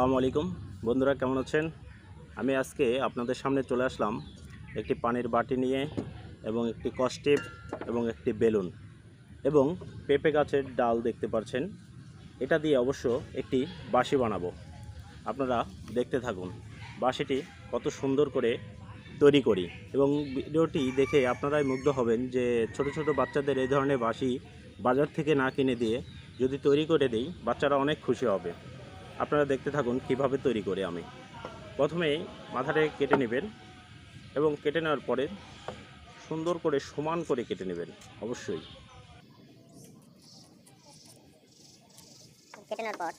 আসসালামু আলাইকুম বন্ধুরা, কেমন আছেন? আমি আজকে আপনাদের সামনে চলে আসলাম একটি পানির বাটি নিয়ে এবং একটি কস্টেপ এবং একটি বেলুন এবং পেঁপে গাছের ডাল দেখতে পাচ্ছেন। এটা দিয়ে অবশ্য একটি বাঁশি বানাবো। আপনারা দেখতে থাকুন বাঁশিটি কত সুন্দর করে তৈরি করি এবং ভিডিওটি দেখে আপনারাই মুগ্ধ হবেন যে ছোট ছোট বাচ্চাদের এই ধরনের বাঁশি বাজার থেকে না কিনে দিয়ে যদি তৈরি করে দিই, বাচ্চারা অনেক খুশি হবে। আপনারা দেখতে থাকুন কিভাবে তৈরি করি আমি। প্রথমে মাথাটা কেটে নেবেন এবং কেটে নেওয়ার পরে সুন্দর করে সমান করে কেটে নেবেন। অবশ্যই কেটে নেওয়ার পর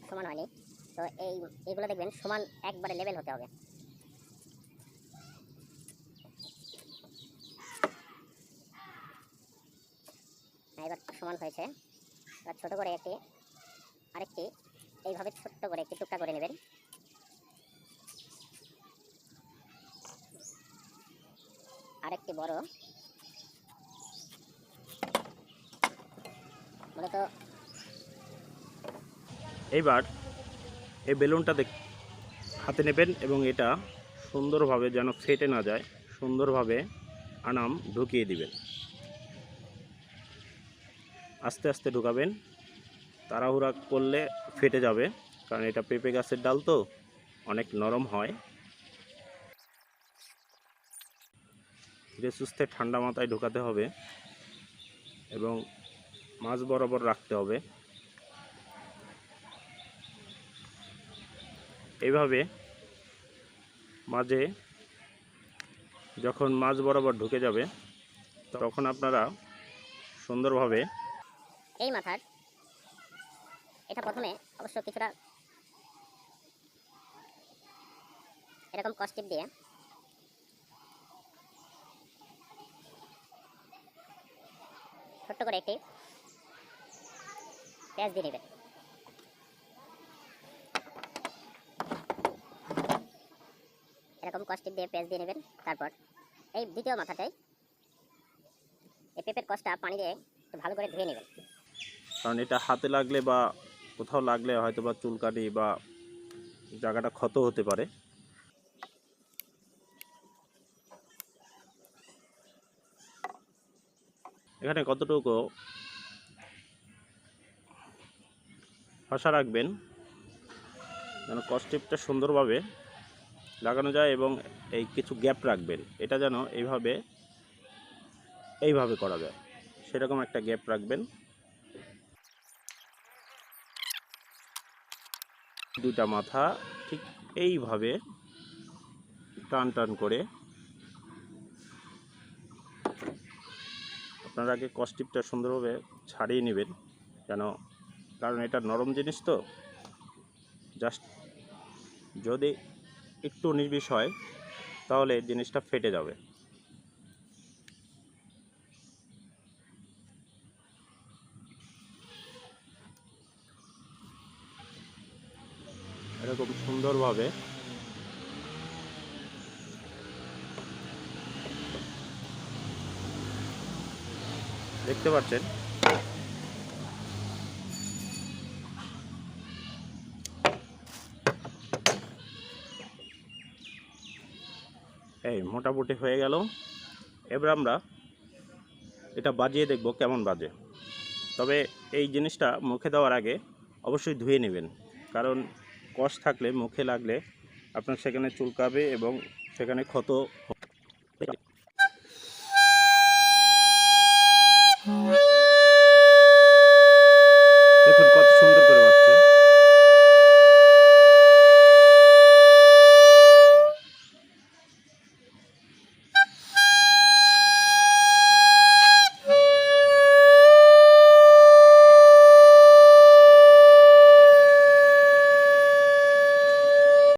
সমান হয়নি, তো এইগুলো দেখবেন সমান একবারে লেভেল হতে হবে। এবার সমান হয়েছে। এবার ছোট করে আরেকটি এইভাবে ছোট্ট করে একটি টুকরা করে নেবেন। আরেকটি বড় মূলত এইবার এই বেলুনটা হাতে নেবেন এবং এটা সুন্দরভাবে যেন ফেটে না যায়, সুন্দরভাবে আনাম ঢুকিয়ে দিবেন। আস্তে আস্তে ঢুকাবেন, তাড়াহুড়া করলে ফেটে যাবে, কারণ এটা পেঁপে গাছের ডাল তো অনেক নরম হয়। ধীরে সুস্থে ঠান্ডা মাথায় ঢোকাতে হবে এবং মাঝ বরাবর রাখতে হবে। এইভাবে মাঝে যখন মাঝ বরাবর ঢুকে যাবে তখন আপনারা সুন্দরভাবে এই মাথার এটা প্রথমে অবশ্য কিছুটা এরকম কস্টিপ দিয়ে ছোট্ট করে একটি পেঁয়াজ দিয়ে নেবেন। এরকম কস্টিপ দিয়ে পেঁয়াজ দিয়ে নেবেন। তারপর এই দ্বিতীয় মাথাটাই এই পেঁপের কষটা পানি দিয়ে একটু ভালো করে ধুয়ে নেবেন, কারণ এটা হাতে লাগলে বা কোথাও লাগলে হয়তো বা চুলকানি বা জায়গাটা ক্ষত হতে পারে। এখানে কতটুকু ফাঁসা রাখবেন যেন কস্টিপটা সুন্দরভাবে লাগানো যায় এবং এই কিছু গ্যাপ রাখবেন, এটা যেন এইভাবে করা যায় সেরকম একটা গ্যাপ রাখবেন। দুইটা মাথা ঠিক এইভাবে টান টান করে আপনারা আগে কস্টিপটা সুন্দরভাবে ছাড়িয়ে নেবেন, যেন কারণ এটা নরম জিনিস তো, জাস্ট যদি একটু নির্বিষ হয় তাহলে জিনিসটা ফেটে যাবে। এরকম সুন্দরভাবে দেখতে পাচ্ছেন। এই মোটামুটি হয়ে গেল। এবার আমরা এটা বাজিয়ে দেখব কেমন বাজে। তবে এই জিনিসটা মুখে দেওয়ার আগে অবশ্যই ধুয়ে নেবেন, কারণ কষ থাকলে মুখে লাগলে আপনার সেখানে চুলকাবে এবং সেখানে ক্ষত